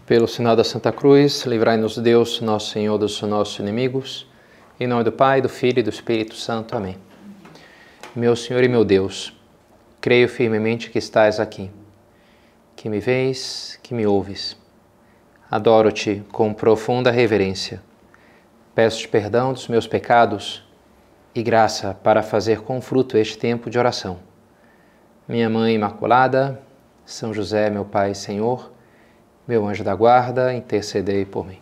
Pelo sinal da Santa Cruz, livrai-nos Deus, nosso Senhor, dos nossos inimigos. Em nome do Pai, do Filho e do Espírito Santo. Amém. Meu Senhor e meu Deus, creio firmemente que estás aqui, que me vês, que me ouves. Adoro-te com profunda reverência. Peço-te perdão dos meus pecados e graça para fazer com fruto este tempo de oração. Minha Mãe Imaculada, São José, meu Pai e Senhor, meu anjo da guarda, intercedei por mim.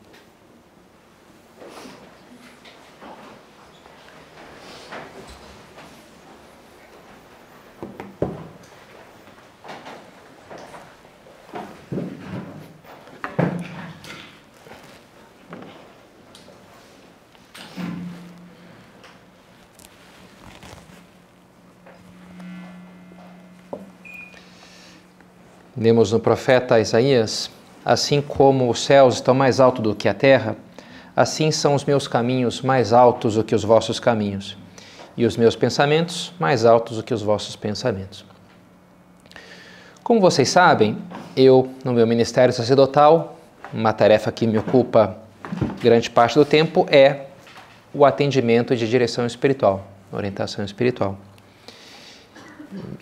Lemos no profeta Isaías: assim como os céus estão mais altos do que a terra, assim são os meus caminhos mais altos do que os vossos caminhos, e os meus pensamentos mais altos do que os vossos pensamentos. Como vocês sabem, eu, no meu ministério sacerdotal, uma tarefa que me ocupa grande parte do tempo é o atendimento de direção espiritual, orientação espiritual.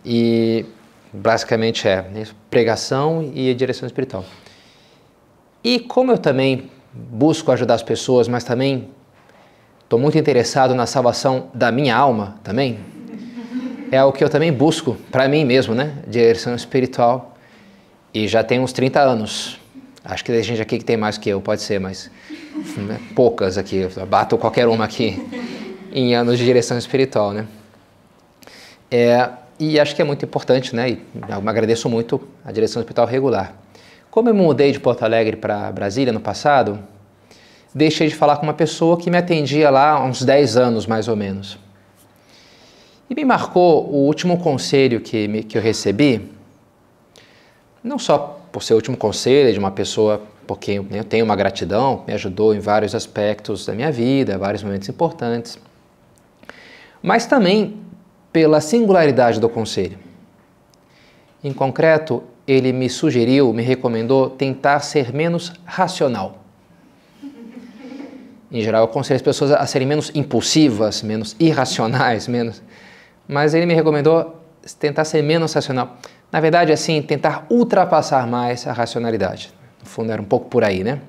E basicamente é pregação e direção espiritual. E como eu também busco ajudar as pessoas, mas também estou muito interessado na salvação da minha alma também, é o que eu também busco para mim mesmo, né? Direção espiritual. E já tem uns 30 anos. Acho que tem gente aqui que tem mais que eu, pode ser, mas né, poucas aqui. Eu bato qualquer uma aqui em anos de direção espiritual, né? E acho que é muito importante, né? E eu agradeço muito a direção espiritual regular. Como eu me mudei de Porto Alegre para Brasília no passado, deixei de falar com uma pessoa que me atendia lá há uns 10 anos, mais ou menos. E me marcou o último conselho que eu recebi, não só por ser o último conselho de uma pessoa por quem eu tenho uma gratidão, me ajudou em vários aspectos da minha vida, vários momentos importantes, mas também pela singularidade do conselho. Em concreto, ele me sugeriu, me recomendou tentar ser menos racional. Em geral, eu aconselho as pessoas a serem menos impulsivas, menos irracionais, mas ele me recomendou tentar ser menos racional. Na verdade, assim, tentar ultrapassar mais a racionalidade. No fundo, era um pouco por aí, né?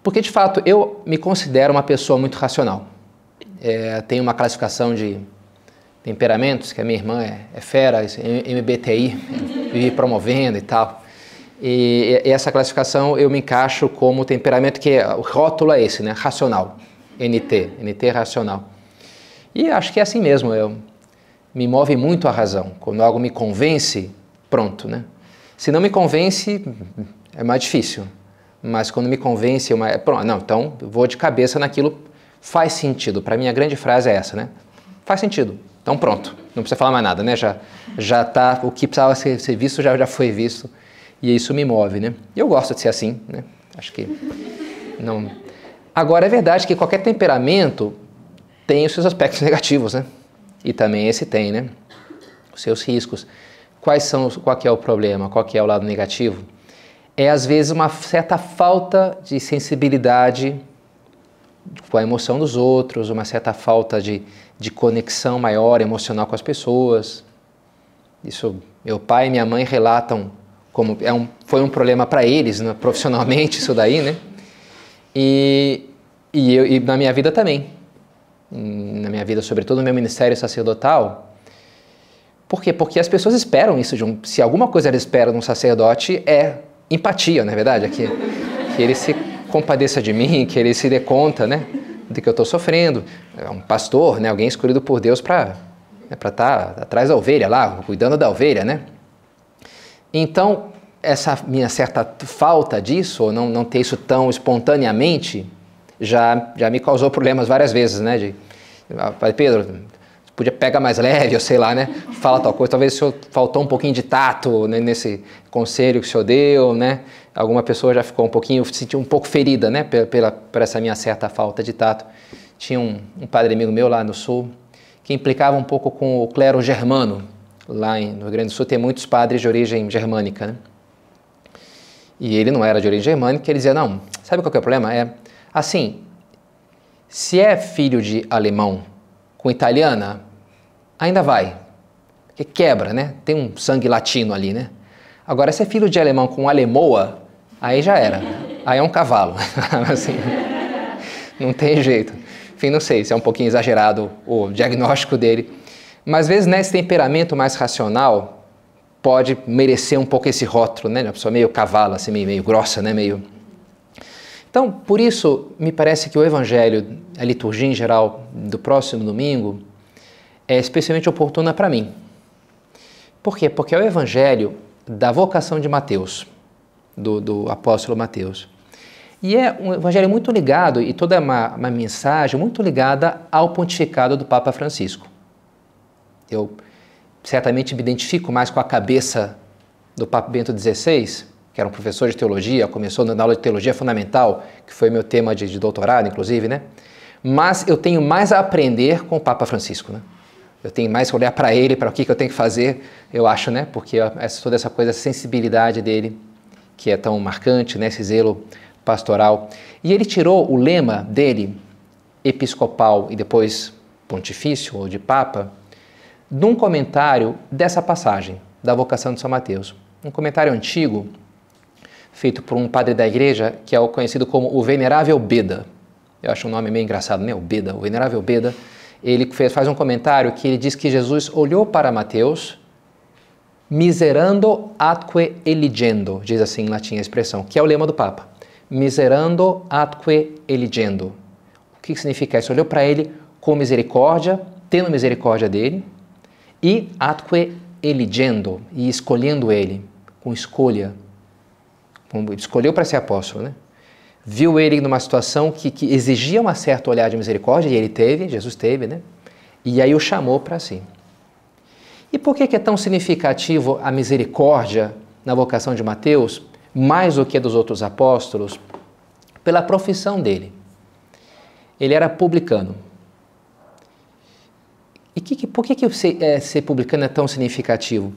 Porque, de fato, eu me considero uma pessoa muito racional. Tenho uma classificação de temperamentos, que a minha irmã é fera, MBTI, vive promovendo e tal. E essa classificação eu me encaixo como temperamento, que o rótulo é esse, né? Racional. NT racional. E acho que é assim mesmo, me move muito a razão. Quando algo me convence, pronto, né? Se não me convence, é mais difícil. Mas quando me convence, pronto, não, então eu vou de cabeça naquilo, faz sentido. Para mim a grande frase é essa, né? Faz sentido. Então pronto, não precisa falar mais nada, né? Já tá, o que precisava ser visto já foi visto, e isso me move, né? Eu gosto de ser assim, né? Acho que não. Agora é verdade que qualquer temperamento tem os seus aspectos negativos, né? E também esse tem, né? Os seus riscos. Qual que é o problema? Qual que é o lado negativo? É às vezes uma certa falta de sensibilidade com a emoção dos outros, uma certa falta de conexão maior emocional com as pessoas. Isso, meu pai e minha mãe relatam como foi um problema para eles, né, profissionalmente, isso daí, né? E na minha vida também. Na minha vida, sobretudo no meu ministério sacerdotal. Por quê? Porque as pessoas esperam isso se alguma coisa elas esperam de um sacerdote, é empatia, não é verdade? Que ele se compadeça de mim, que ele se dê conta, né, do que eu estou sofrendo. É um pastor, né, alguém escolhido por Deus para estar atrás da ovelha lá, cuidando da ovelha, né? Então, essa minha certa falta disso, ou não ter isso tão espontaneamente, já me causou problemas várias vezes, né? Pai Pedro, podia pegar mais leve, eu sei lá, né? Fala tal coisa, talvez o senhor faltou um pouquinho de tato, né, nesse conselho que o senhor deu, né? Alguma pessoa já ficou se sentiu um pouco ferida, né? Por essa minha certa falta de tato. Tinha um padre amigo meu lá no Sul, que implicava um pouco com o clero germano. Lá no Rio Grande do Sul tem muitos padres de origem germânica, né? E ele não era de origem germânica, ele dizia, não, sabe qual que é o problema? É assim, se é filho de alemão com italiana, ainda vai, porque quebra, né? Tem um sangue latino ali, né? Agora, se é filho de alemão com alemoa, aí já era, aí é um cavalo, assim, não tem jeito. Enfim, não sei se é um pouquinho exagerado o diagnóstico dele, mas às vezes, né, esse temperamento mais racional pode merecer um pouco esse rótulo, né? Uma pessoa meio cavalo, assim, meio grossa, né? Então, por isso, me parece que o Evangelho, a liturgia em geral do próximo domingo, é especialmente oportuna para mim. Por quê? Porque é o Evangelho da vocação de Mateus, do apóstolo Mateus. E é um Evangelho muito ligado, e toda uma mensagem muito ligada ao pontificado do Papa Francisco. Eu certamente me identifico mais com a cabeça do Papa Bento XVI, que era um professor de teologia, começou na aula de teologia fundamental, que foi meu tema de doutorado, inclusive, né? Mas eu tenho mais a aprender com o Papa Francisco, né? Eu tenho mais que olhar para ele, para o que eu tenho que fazer, eu acho, né? Porque toda essa coisa, a sensibilidade dele, que é tão marcante, né? Esse zelo pastoral. E ele tirou o lema dele, episcopal e depois pontifício, ou de papa, de um comentário dessa passagem, da vocação de São Mateus. Um comentário antigo, feito por um padre da igreja, que é o conhecido como o Venerável Beda. Eu acho um nome meio engraçado, né? O Beda, o Venerável Beda. Ele faz um comentário que ele diz que Jesus olhou para Mateus, miserando atque eligendo, diz assim em latim a expressão, que é o lema do Papa. Miserando atque eligendo. O que significa isso? Olhou para ele com misericórdia, tendo misericórdia dele, e atque eligendo, e escolhendo ele, com escolha. Escolheu para ser apóstolo, né? Viu ele numa situação que exigia um certo olhar de misericórdia, e ele teve, Jesus teve, né? E aí o chamou para si. E por que é tão significativo a misericórdia na vocação de Mateus, mais do que dos outros apóstolos? Pela profissão dele. Ele era publicano. E por que ser publicano é tão significativo?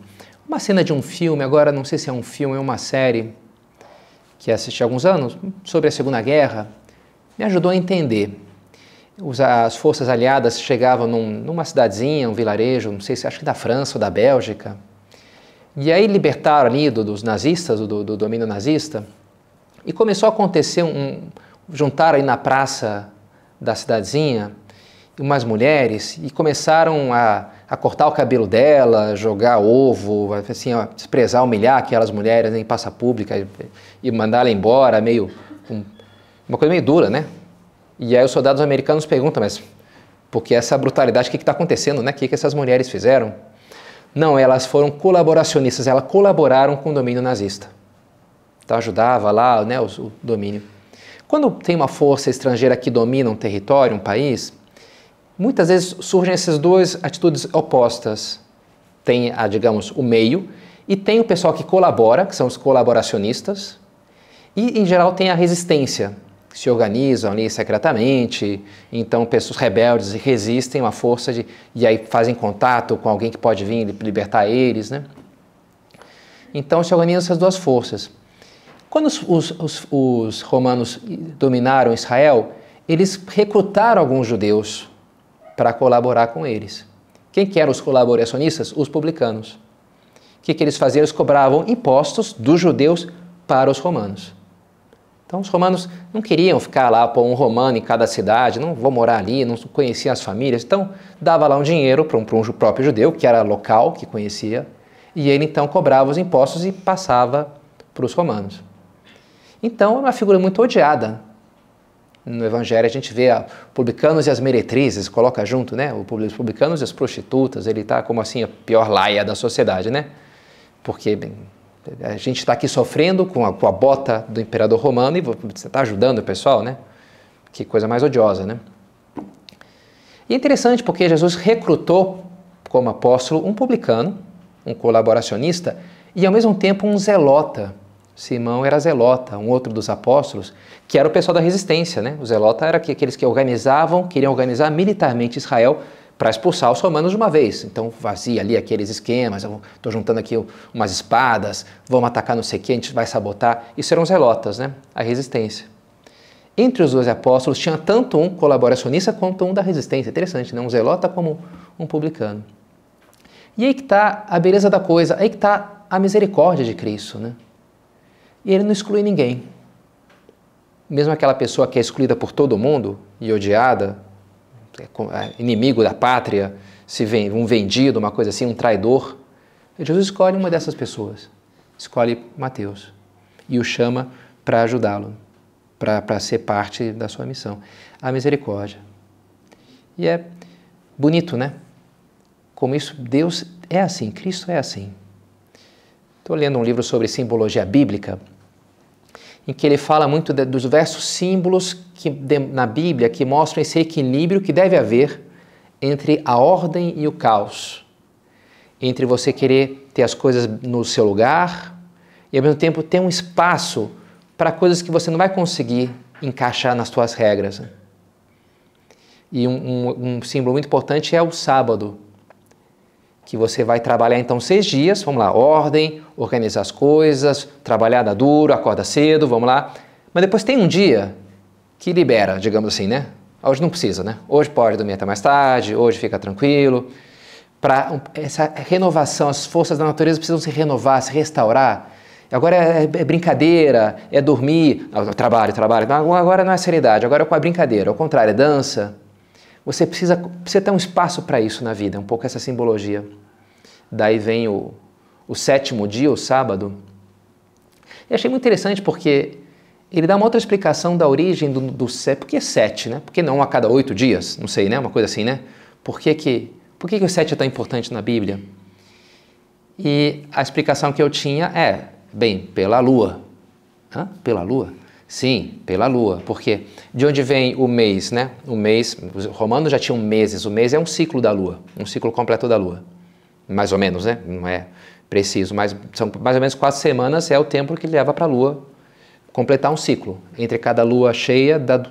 Uma cena de um filme, agora não sei se é um filme ou uma série, que assisti há alguns anos, sobre a Segunda Guerra, me ajudou a entender. As forças aliadas chegavam numa cidadezinha, um vilarejo, não sei se acho que da França ou da Bélgica, e aí libertaram ali dos nazistas, do domínio nazista, e começou a acontecer juntaram aí na praça da cidadezinha umas mulheres e começaram a cortar o cabelo dela, jogar ovo, assim, ó, desprezar, humilhar aquelas mulheres em praça pública e mandar ela embora, uma coisa meio dura, né? E aí os soldados americanos perguntam, mas por que essa brutalidade, o que está acontecendo, né? O que essas mulheres fizeram? Não, elas foram colaboracionistas, elas colaboraram com o domínio nazista. Então ajudava lá, né, o domínio. Quando tem uma força estrangeira que domina um território, um país, muitas vezes surgem essas duas atitudes opostas. Tem, digamos, o meio, e tem o pessoal que colabora, que são os colaboracionistas, e, em geral, tem a resistência, que se organizam ali secretamente, então pessoas rebeldes resistem a uma força e aí fazem contato com alguém que pode vir libertar eles, né? Então se organizam essas duas forças. Quando os romanos dominaram Israel, eles recrutaram alguns judeus para colaborar com eles. Quem que eram os colaboracionistas? Os publicanos. O que eles faziam? Eles cobravam impostos dos judeus para os romanos. Então os romanos não queriam ficar lá, pôr um romano em cada cidade, não vou morar ali, não conheciam as famílias, então dava lá um dinheiro para um próprio judeu, que era local, que conhecia, e ele então cobrava os impostos e passava para os romanos. Então é uma figura muito odiada. No Evangelho a gente vê publicanos e as meretrizes, coloca junto, né? Os publicanos e as prostitutas, ele está como assim a pior laia da sociedade, né? Porque a gente está aqui sofrendo com a bota do imperador romano e você está ajudando o pessoal, né? Que coisa mais odiosa, né? E é interessante porque Jesus recrutou como apóstolo um publicano, um colaboracionista e ao mesmo tempo um zelota. Simão era zelota, um outro dos apóstolos, que era o pessoal da resistência, né? O zelota era aqueles que queriam organizar militarmente Israel para expulsar os romanos de uma vez. Então fazia ali aqueles esquemas, estou juntando aqui umas espadas, vamos atacar não sei o que, a gente vai sabotar. Isso eram os zelotas, né? A resistência. Entre os 12 apóstolos tinha tanto um colaboracionista quanto um da resistência. Interessante, né? Um zelota como um publicano. E aí que está a beleza da coisa, aí que está a misericórdia de Cristo, né? E ele não exclui ninguém. Mesmo aquela pessoa que é excluída por todo mundo e odiada, inimigo da pátria, um vendido, uma coisa assim, um traidor, Jesus escolhe uma dessas pessoas, escolhe Mateus e o chama para ajudá-lo, para ser parte da sua missão. A misericórdia. E é bonito, né? Como isso, Deus é assim, Cristo é assim. Estou lendo um livro sobre simbologia bíblica, em que ele fala muito dos diversos símbolos na Bíblia que mostram esse equilíbrio que deve haver entre a ordem e o caos, entre você querer ter as coisas no seu lugar e ao mesmo tempo ter um espaço para coisas que você não vai conseguir encaixar nas suas regras. E um símbolo muito importante é o sábado, que você vai trabalhar então 6 dias, vamos lá, ordem, organizar as coisas, trabalhar duro, acorda cedo, vamos lá. Mas depois tem um dia que libera, digamos assim, né? Hoje não precisa, né? Hoje pode dormir até mais tarde, hoje fica tranquilo. Para essa renovação, as forças da natureza precisam se renovar, se restaurar. Agora é brincadeira, é dormir, trabalho. Agora não é seriedade, agora é brincadeira, ao contrário, é dança. Você precisa ter um espaço para isso na vida, um pouco essa simbologia. Daí vem o 7º dia, o sábado. E achei muito interessante porque ele dá uma outra explicação da origem do 7. Por que 7, né? Por que não a cada 8 dias? Não sei, né? Uma coisa assim, né? Por que o 7 é tão importante na Bíblia? E a explicação que eu tinha pela lua. Hã? Pela lua? Sim, pela lua, porque de onde vem o mês, né? O mês, os romanos já tinham meses, o mês é um ciclo da lua, um ciclo completo da lua, mais ou menos, né? Não é preciso, mas são mais ou menos 4 semanas é o tempo que leva para a lua completar um ciclo. Entre cada lua cheia dá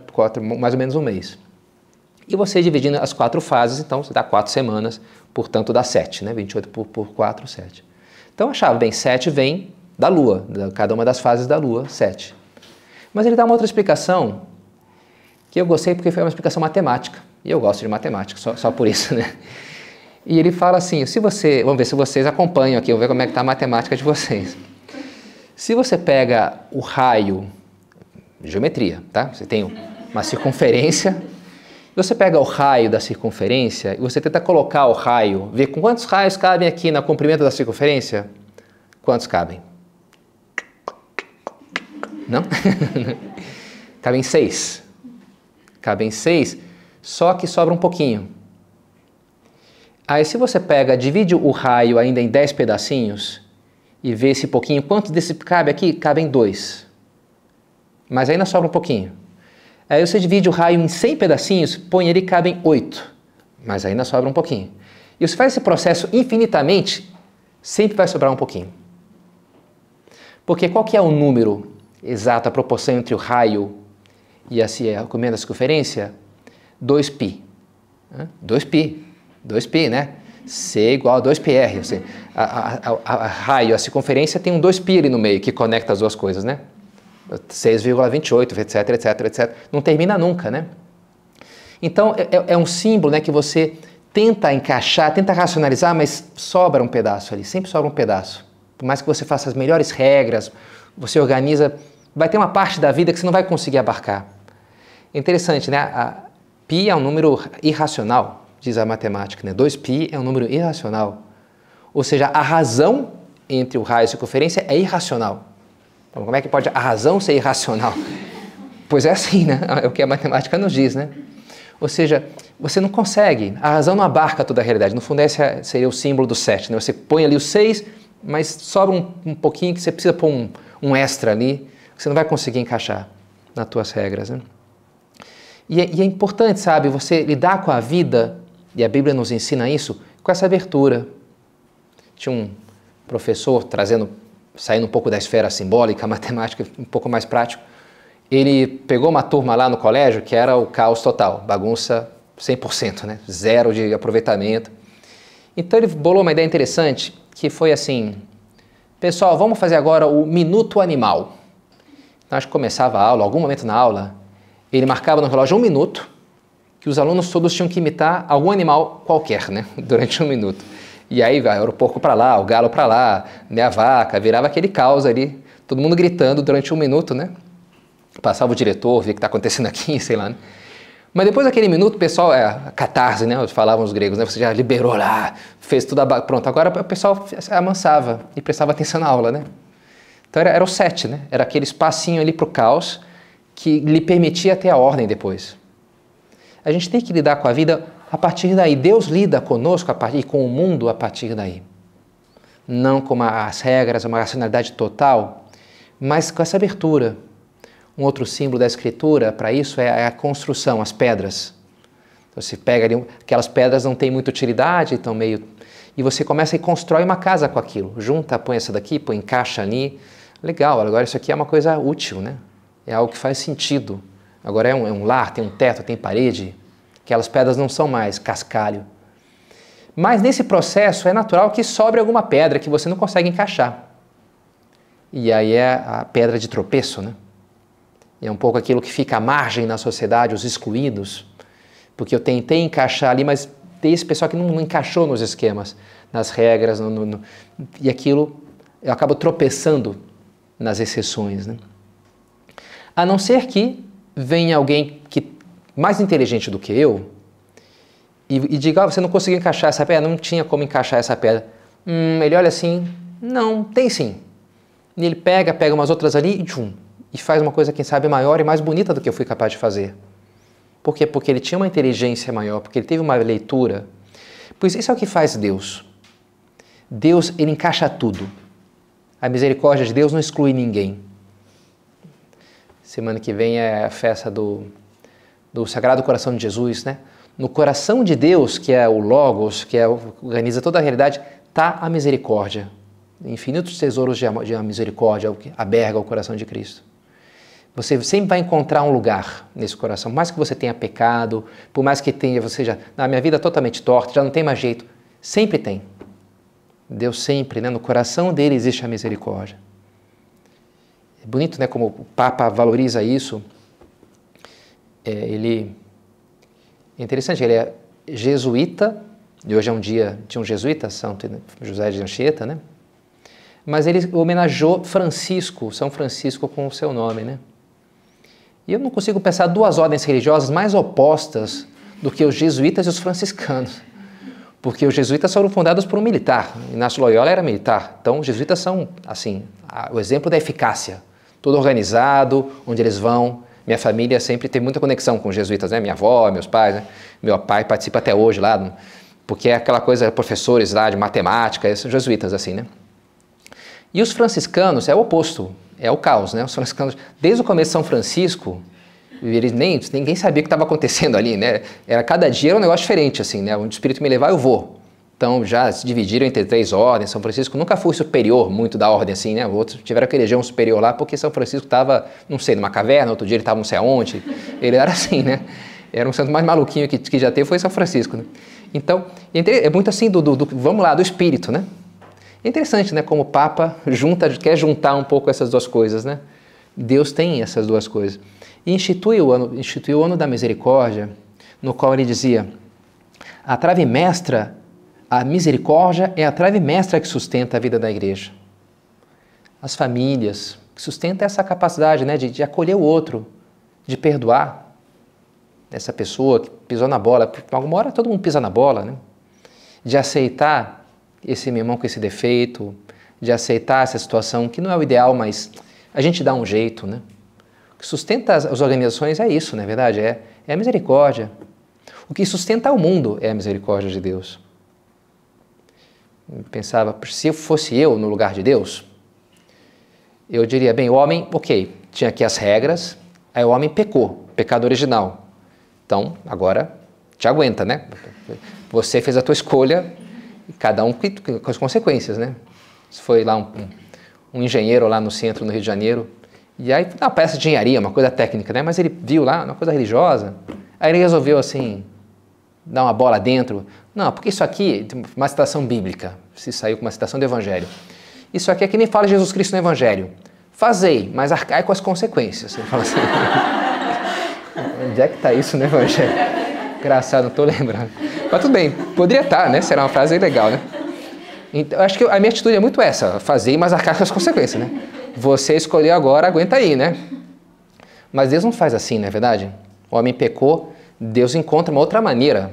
mais ou menos um mês. E você dividindo as 4 fases, então você dá 4 semanas, portanto dá 7, né? 28 por 4, 7. Então achava, 7 vem da lua, cada uma das fases da lua, 7. Mas ele dá uma outra explicação que eu gostei porque foi uma explicação matemática. E eu gosto de matemática, só por isso, né? E ele fala assim, vamos ver se vocês acompanham aqui, vamos ver como é que está a matemática de vocês. Se você pega o raio, geometria, tá? Você tem uma circunferência, você pega o raio da circunferência e você tenta colocar o raio, ver com quantos raios cabem aqui no comprimento da circunferência, quantos cabem? Não? Cabem 6. Cabem 6, só que sobra um pouquinho. Aí se você divide o raio ainda em 10 pedacinhos e vê esse pouquinho, quantos desse cabe aqui? Cabem 2. Mas ainda sobra um pouquinho. Aí você divide o raio em 100 pedacinhos, põe ali, cabem 8. Mas ainda sobra um pouquinho. E você faz esse processo infinitamente, sempre vai sobrar um pouquinho. Porque qual que é o número exato, a proporção entre o raio e a comprimento da circunferência? 2π. 2π, né? C igual a 2πr. Assim, a raio, a circunferência tem um 2π ali no meio, que conecta as duas coisas, né? 6,28, etc. Não termina nunca, né? Então, é um símbolo, né, que você tenta encaixar, tenta racionalizar, mas sobra um pedaço ali, sempre sobra um pedaço. Por mais que você faça as melhores regras, você organiza, vai ter uma parte da vida que você não vai conseguir abarcar. É interessante, né? Π é um número irracional, diz a matemática, né? 2π é um número irracional. Ou seja, a razão entre o raio e a circunferência é irracional. Então, como é que pode a razão ser irracional? Pois é assim, né? É o que a matemática nos diz, né? Ou seja, você não consegue, a razão não abarca toda a realidade. No fundo, esse seria o símbolo do 7, né? Você põe ali o 6, mas sobra um pouquinho que você precisa pôr um extra ali, que você não vai conseguir encaixar nas tuas regras, né? E é importante, sabe, você lidar com a vida, e a Bíblia nos ensina isso, com essa abertura. Tinha um professor saindo um pouco da esfera simbólica, matemática, um pouco mais prático. Ele pegou uma turma lá no colégio que era o caos total, bagunça 100%, né? Zero de aproveitamento. Então ele bolou uma ideia interessante, que foi assim, pessoal, vamos fazer agora o Minuto Animal. Então, acho que começava a aula, algum momento na aula, ele marcava no relógio 1 minuto, que os alunos todos tinham que imitar algum animal qualquer, né? Durante 1 minuto. E aí era o porco para lá, o galo para lá, né? A vaca, virava aquele caos ali, todo mundo gritando durante 1 minuto, né? Passava o diretor, via o que está acontecendo aqui, sei lá, né? Mas depois daquele minuto, o pessoal, catarse, né? Falavam os gregos, né? Você já liberou lá, fez tudo, pronto. Agora o pessoal amansava e prestava atenção na aula, né? Então era o 7, né? Era aquele espacinho ali para o caos que lhe permitia ter a ordem depois. A gente tem que lidar com a vida a partir daí. Deus lida conosco e com o mundo a partir daí. Não com as regras, uma racionalidade total, mas com essa abertura. Um outro símbolo da Escritura para isso é a construção, as pedras. Então, você pega ali, aquelas pedras não têm muita utilidade, estão meio... E você começa e constrói uma casa com aquilo. Junta, põe essa daqui, põe, encaixa ali. Legal, agora isso aqui é uma coisa útil, né? É algo que faz sentido. Agora é um lar, tem um teto, tem parede. Aquelas pedras não são mais cascalho. Mas nesse processo é natural que sobre alguma pedra que você não consegue encaixar. E aí é a pedra de tropeço, né? É um pouco aquilo que fica à margem na sociedade, os excluídos. Porque eu tentei encaixar ali, mas tem esse pessoal que não encaixou nos esquemas, nas regras, e aquilo eu acabo tropeçando nas exceções, né? A não ser que venha alguém mais inteligente do que eu e diga, você não conseguiu encaixar essa pedra, não tinha como encaixar essa pedra. Ele olha assim, não, tem sim. E ele pega umas outras ali e faz uma coisa, quem sabe, maior e mais bonita do que eu fui capaz de fazer. Por quê? Porque ele tinha uma inteligência maior, porque ele teve uma leitura. Pois isso é o que faz Deus. Deus, ele encaixa tudo. A misericórdia de Deus não exclui ninguém. Semana que vem é a festa do Sagrado Coração de Jesus, né? No coração de Deus, que é o Logos, que organiza toda a realidade, está a misericórdia. Infinitos tesouros de misericórdia que alberga o coração de Cristo. Você sempre vai encontrar um lugar nesse coração. Por mais que você tenha pecado, por mais que você já... Na minha vida totalmente torta, já não tem mais jeito. Sempre tem. Deus sempre, né? No coração dele existe a misericórdia. É bonito, né? Como o Papa valoriza isso. É interessante, ele é jesuíta, e hoje é um dia, tinha um jesuíta, Santo José de Anchieta, né? Mas ele homenageou São Francisco com o seu nome, né? E eu não consigo pensar 2 ordens religiosas mais opostas do que os jesuítas e os franciscanos. Porque os jesuítas foram fundados por um militar. Inácio Loyola era militar. Então, os jesuítas são, assim, o exemplo da eficácia. Tudo organizado, onde eles vão. Minha família sempre tem muita conexão com os jesuítas, né? Minha avó, meus pais, né? Meu pai participa até hoje lá, porque é aquela coisa, professores lá de matemática, esses jesuítas, assim, né? E os franciscanos é o oposto, é o caos, né? Os franciscanos, desde o começo de São Francisco, ninguém sabia o que estava acontecendo ali, né? Cada dia era um negócio diferente, assim, né? Onde o Espírito me levar, eu vou. Então já se dividiram entre 3 ordens. São Francisco nunca foi superior muito da ordem, assim, né? Outros tiveram que eleger um superior lá, porque São Francisco estava, não sei, numa caverna, outro dia ele estava não sei aonde. Ele era assim, né? Era um santo mais maluquinho que já teve, foi São Francisco, né? Então, é muito assim vamos lá, do Espírito, né? É interessante, né? Como o Papa quer juntar um pouco essas 2 coisas, né? Deus tem essas 2 coisas. E instituiu o ano da misericórdia, no qual ele dizia, a misericórdia é a trave mestra que sustenta a vida da igreja. As famílias, que sustenta essa capacidade, né, de acolher o outro, de perdoar essa pessoa que pisou na bola. Alguma hora todo mundo pisa na bola, né? De aceitar esse meu irmão com esse defeito, de aceitar essa situação que não é o ideal, mas a gente dá um jeito, né? O que sustenta as organizações é isso, não é verdade? É a misericórdia. O que sustenta o mundo é a misericórdia de Deus. Eu pensava, se fosse eu no lugar de Deus, eu diria, bem, o homem, ok, tinha aqui as regras, aí o homem pecou, pecado original. Então, agora, te aguenta, né? Você fez a tua escolha, cada um com as consequências, né? Se foi lá um engenheiro lá no centro, no Rio de Janeiro, e aí, uma peça de engenharia, uma coisa técnica, né? Mas ele viu lá uma coisa religiosa, aí ele resolveu assim, dar uma bola dentro. Não, porque isso aqui, uma citação bíblica, se saiu com uma citação do Evangelho. Isso aqui é que nem fala Jesus Cristo no Evangelho. Fazei, mas arcai com as consequências. Ele fala assim. Onde é que está isso no Evangelho? Engraçado, não estou lembrando. Mas tudo bem, poderia estar, né? Será uma frase legal, né? Então, acho que a minha atitude é muito essa, fazer, mas arcar com as consequências, né? Você escolheu agora, aguenta aí, né? Mas Deus não faz assim, não é verdade? O homem pecou, Deus encontra uma outra maneira,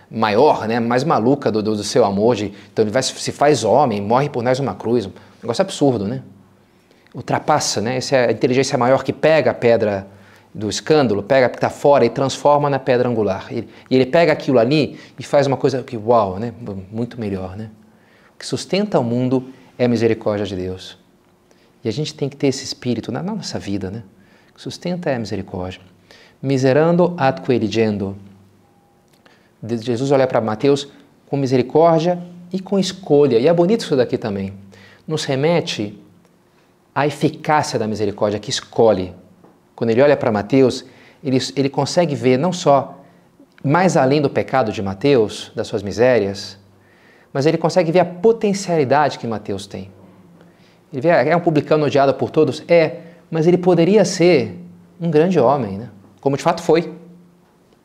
maior, né? Mais maluca do seu amor. Então ele se faz homem, morre por nós numa cruz. Um negócio absurdo, né? Ultrapassa, né? Essa é a inteligência maior que pega a pedra do escândalo, pega o que está fora e transforma na pedra angular. E ele pega aquilo ali e faz uma coisa que, uau, né? Muito melhor, né? O que sustenta o mundo é a misericórdia de Deus. E a gente tem que ter esse espírito na nossa vida, né? O que sustenta é a misericórdia. Miserando ad coeligendo. Jesus olha para Mateus com misericórdia e com escolha. E é bonito isso daqui também. Nos remete à eficácia da misericórdia que escolhe. Quando ele olha para Mateus, ele consegue ver não só mais além do pecado de Mateus, das suas misérias, mas ele consegue ver a potencialidade que Mateus tem. Ele vê, é um publicano odiado por todos? É, mas ele poderia ser um grande homem, né? Como de fato foi.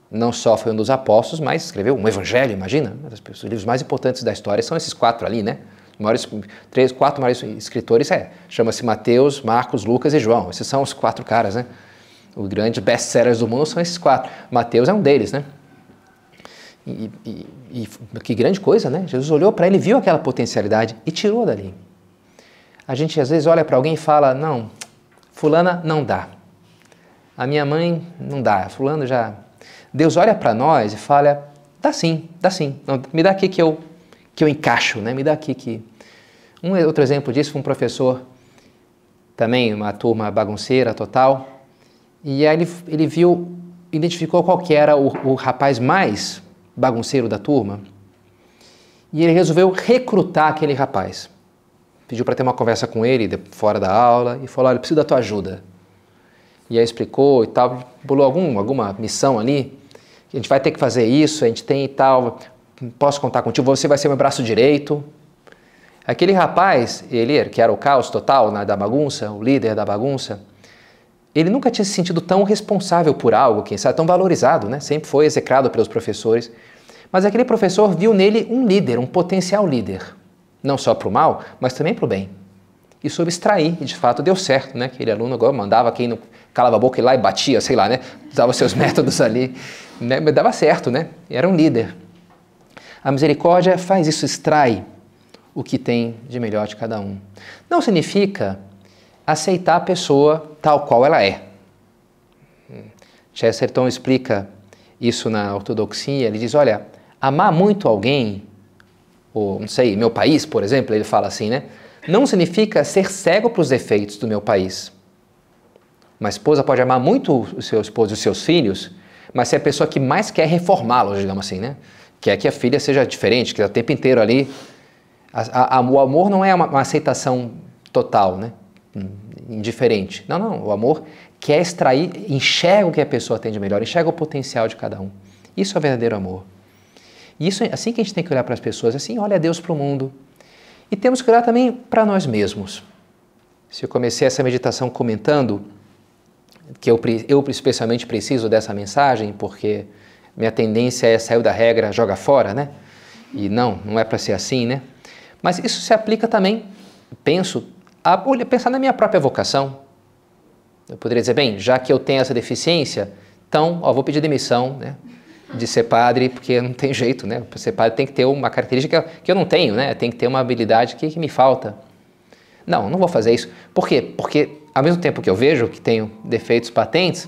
Não só foi um dos apóstolos, mas escreveu um evangelho, imagina. Os livros mais importantes da história são esses 4 ali, né? Os 4 maiores escritores, chama-se Mateus, Marcos, Lucas e João. Esses são os 4 caras, né? Os grandes best-sellers do mundo são esses 4. Mateus é um deles, né? E que grande coisa, né? Jesus olhou para ele, viu aquela potencialidade e tirou dali. A gente às vezes olha para alguém e fala, não, fulana não dá. A minha mãe não dá, fulano já... Deus olha para nós e fala, dá sim. Não, me dá aqui que eu encaixo, né? Me dá aqui que... outro exemplo disso foi um professor, também uma turma bagunceira total, e aí ele identificou qual que era o rapaz mais bagunceiro da turma, e ele resolveu recrutar aquele rapaz. Pediu para ter uma conversa com ele fora da aula e falou, olha, eu preciso da tua ajuda. E aí explicou e tal, bolou alguma missão ali, a gente vai ter que fazer isso, a gente tem e tal, posso contar contigo, você vai ser meu braço direito. Aquele rapaz, ele que era o caos total da bagunça, o líder da bagunça, ele nunca tinha se sentido tão responsável por algo, quem sabe, tão valorizado, né? Sempre foi execrado pelos professores. Mas aquele professor viu nele um líder, um potencial líder. Não só para o mal, mas também para o bem. E soube extrair, e de fato deu certo, né? Aquele aluno agora mandava quem não calava a boca e lá e batia, sei lá, né? Usava seus métodos ali, né? Mas dava certo, né? Era um líder. A misericórdia faz isso, extrai o que tem de melhor de cada um. Não significa aceitar a pessoa tal qual ela é. Chesterton explica isso na ortodoxia, ele diz, olha, amar muito alguém, ou não sei, meu país, por exemplo, ele fala assim, né? Não significa ser cego para os defeitos do meu país. Uma esposa pode amar muito o seu esposo e os seus filhos, mas ser a pessoa que mais quer reformá-los, digamos assim, né? Quer que a filha seja diferente, que o tempo inteiro ali... O amor não é uma aceitação total, né? Indiferente. Não. O amor quer extrair, enxerga o que a pessoa tem de melhor, enxerga o potencial de cada um. Isso é o verdadeiro amor. E isso é assim que a gente tem que olhar para as pessoas, assim, olha Deus para o mundo. E temos que olhar também para nós mesmos. Se eu comecei essa meditação comentando que eu especialmente preciso dessa mensagem, porque minha tendência é sair da regra, joga fora, né? E não é para ser assim, né? Mas isso se aplica também, penso, a pensar na minha própria vocação. Eu poderia dizer, bem, já que eu tenho essa deficiência, então, vou pedir demissão, né, de ser padre, porque não tem jeito, né? Para ser padre tem que ter uma característica que eu não tenho, né? Tem que ter uma habilidade que me falta. Não vou fazer isso. Por quê? Porque, ao mesmo tempo que eu vejo que tenho defeitos patentes,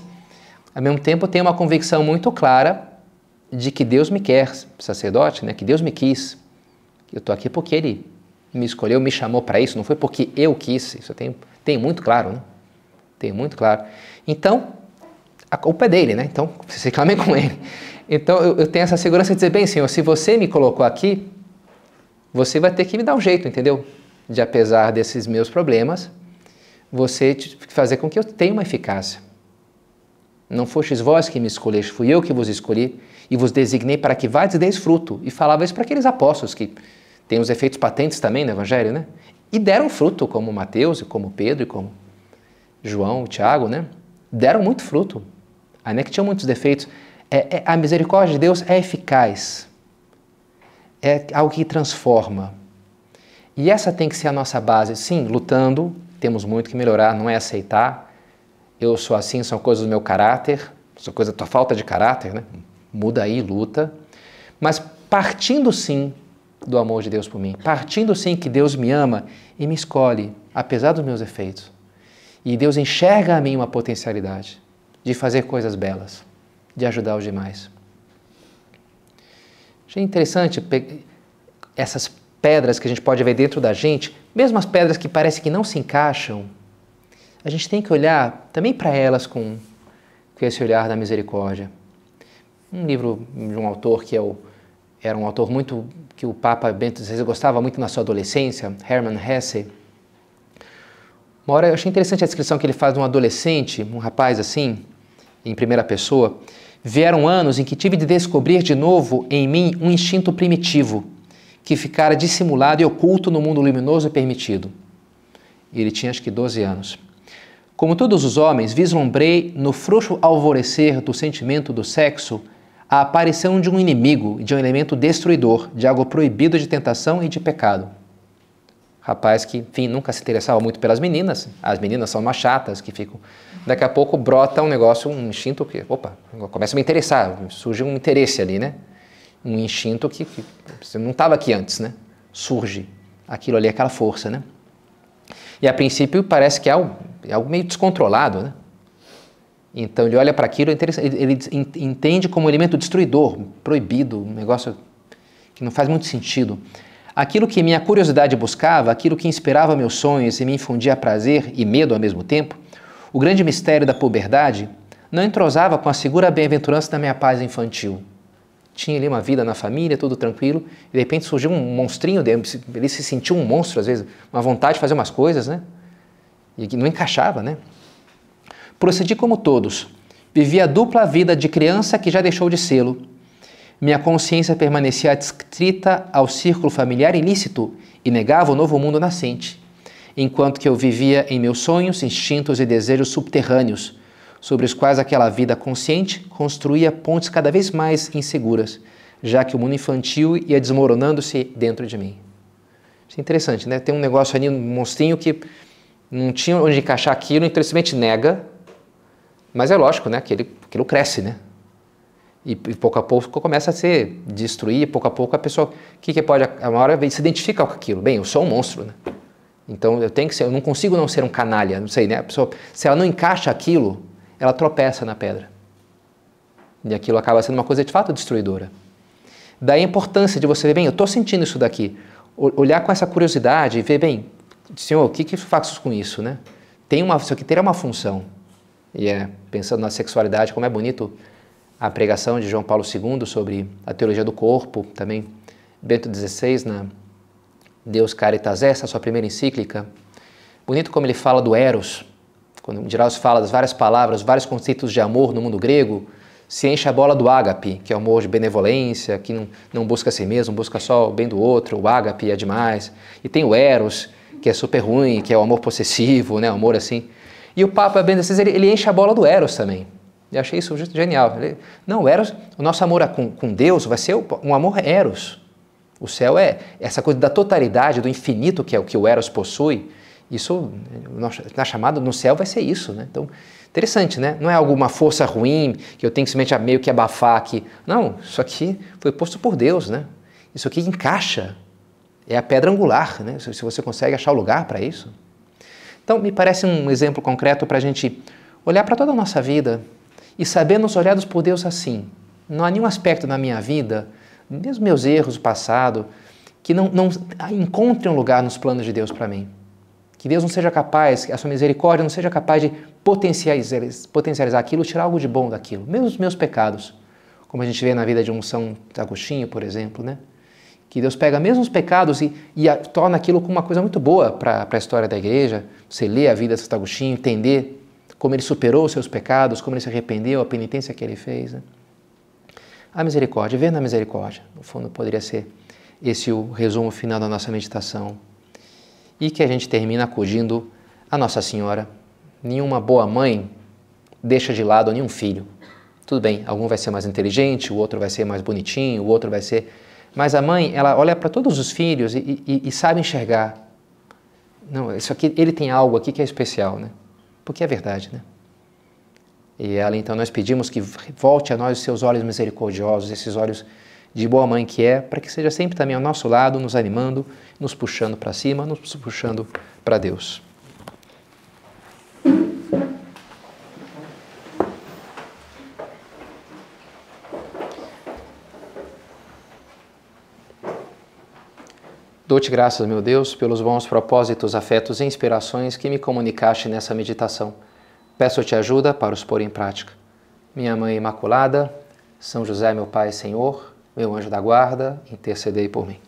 ao mesmo tempo eu tenho uma convicção muito clara de que Deus me quer, sacerdote, né? Que Deus me quis. Eu estou aqui porque Ele me escolheu, me chamou para isso, não foi porque eu quis. Isso eu tenho muito claro, né? Tenho muito claro. Então, a culpa é dele, né? Então, você reclame com Ele. Então, eu tenho essa segurança de dizer, bem, Senhor, se você me colocou aqui, você vai ter que me dar um jeito, entendeu? De, apesar desses meus problemas, você fazer com que eu tenha uma eficácia. Não fostes vós que me escolheste, fui eu que vos escolhi e vos designei para que vades e deis fruto. E falava isso para aqueles apóstolos que têm os efeitos patentes também no Evangelho, né? E deram fruto, como Mateus, e como Pedro, e como João, Tiago, né? Deram muito fruto, ainda que tinham muitos defeitos. A misericórdia de Deus é eficaz, é algo que transforma. E essa tem que ser a nossa base. Sim, lutando, temos muito que melhorar, não é aceitar. Eu sou assim, são coisas do meu caráter, são coisas da tua falta de caráter, né? Muda aí, luta. Mas partindo sim do amor de Deus por mim, partindo sim que Deus me ama e me escolhe, apesar dos meus efeitos. E Deus enxerga a mim uma potencialidade de fazer coisas belas, de ajudar os demais. Achei interessante essas pedras que a gente pode ver dentro da gente, mesmo as pedras que parecem que não se encaixam, a gente tem que olhar também para elas com esse olhar da misericórdia. Um livro de um autor que era um autor muito que o Papa Bento XVI gostava muito na sua adolescência, Hermann Hesse. Uma hora eu achei interessante a descrição que ele faz de um adolescente, um rapaz assim, em primeira pessoa. Vieram anos em que tive de descobrir de novo em mim um instinto primitivo, que ficara dissimulado e oculto no mundo luminoso e permitido. Ele tinha acho que 12 anos. Como todos os homens, vislumbrei no frouxo alvorecer do sentimento do sexo a aparição de um inimigo, de um elemento destruidor, de algo proibido de tentação e de pecado. Rapaz que, enfim, nunca se interessava muito pelas meninas, as meninas são umas chatas que ficam... Daqui a pouco brota um negócio, um instinto que, opa, começa a me interessar, surge um interesse ali, né? Um instinto que você não estava aqui antes, né? Surge aquilo ali, aquela força, né? E a princípio parece que é algo meio descontrolado, né? Então ele olha para aquilo, ele entende como um elemento destruidor, proibido, um negócio que não faz muito sentido. Aquilo que minha curiosidade buscava, aquilo que inspirava meus sonhos e me infundia prazer e medo ao mesmo tempo, o grande mistério da puberdade, não entrosava com a segura bem-aventurança da minha paz infantil. Tinha ali uma vida na família, tudo tranquilo, e de repente surgiu um monstrinho, ele se sentiu um monstro às vezes, uma vontade de fazer umas coisas, né? E que não encaixava, né? Procedi como todos, vivi a dupla vida de criança que já deixou de sê-lo. Minha consciência permanecia adscrita ao círculo familiar ilícito e negava o novo mundo nascente, enquanto que eu vivia em meus sonhos, instintos e desejos subterrâneos, sobre os quais aquela vida consciente construía pontes cada vez mais inseguras, já que o mundo infantil ia desmoronando-se dentro de mim. Isso é interessante, né? Tem um negócio ali, um monstrinho que não tinha onde encaixar aquilo, então ele simplesmente nega, mas é lógico, né? Que aquilo cresce, né? E pouco a pouco começa a se destruir, pouco a pouco a pessoa, que pode, uma hora se identifica com aquilo. Bem, eu sou um monstro, né? Então eu não consigo não ser um canalha, não sei, né? A pessoa, se ela não encaixa aquilo, ela tropeça na pedra. E aquilo acaba sendo uma coisa de fato destruidora. Daí a importância de você ver, bem, eu estou sentindo isso daqui. Olhar com essa curiosidade e ver, bem, Senhor, o que eu faço com isso, né? Isso aqui terá uma função. E pensando na sexualidade, como é bonito a pregação de João Paulo II sobre a teologia do corpo, também Bento XVI, na Deus Caritas Est, a sua primeira encíclica. Bonito como ele fala do eros, quando em geral se fala das várias palavras, vários conceitos de amor no mundo grego, se enche a bola do ágape, que é o amor de benevolência, que não busca a si mesmo, busca só o bem do outro, o ágape é demais. E tem o eros, que é super ruim, que é o amor possessivo, né, o amor assim. E o Papa Bento XVI, ele enche a bola do eros também. Eu achei isso genial. O eros, o nosso amor com Deus vai ser um amor eros. O céu é essa coisa da totalidade, do infinito que é o que o eros possui. Isso, na chamada no céu vai ser isso, né? Então, interessante, né? Não é alguma força ruim que eu tenho que simplesmente meio que abafar aqui. Não, isso aqui foi posto por Deus, né? Isso aqui encaixa. É a pedra angular, né? Se você consegue achar o lugar para isso. Então, me parece um exemplo concreto para a gente olhar para toda a nossa vida e saber nos olhados por Deus assim. Não há nenhum aspecto na minha vida, mesmo meus erros do passado, que não encontre um lugar nos planos de Deus para mim. Que Deus não seja capaz, que a sua misericórdia não seja capaz de potencializar aquilo, tirar algo de bom daquilo. Mesmo os meus pecados, como a gente vê na vida de um São Agostinho, por exemplo, né? Que Deus pega mesmo os pecados e torna aquilo como uma coisa muito boa para a história da igreja. Você lê a vida de Santo Agostinho, entender como ele superou os seus pecados, como ele se arrependeu, a penitência que ele fez. Né? A misericórdia, ver na misericórdia, no fundo poderia ser esse o resumo final da nossa meditação. E que a gente termina acudindo a Nossa Senhora. Nenhuma boa mãe deixa de lado nenhum filho. Tudo bem, algum vai ser mais inteligente, o outro vai ser mais bonitinho, o outro vai ser... Mas a mãe, ela olha para todos os filhos e sabe enxergar. Não, isso aqui, ele tem algo aqui que é especial, né? Porque é verdade, né? E ela, então, nós pedimos que volte a nós os seus olhos misericordiosos, esses olhos de boa mãe que é, para que seja sempre também ao nosso lado, nos animando, nos puxando para cima, nos puxando para Deus. Dou-te graças, meu Deus, pelos bons propósitos, afetos e inspirações que me comunicaste nessa meditação. Peço-te ajuda para os pôr em prática. Minha Mãe Imaculada, São José, meu Pai e Senhor, meu anjo da guarda, intercedei por mim.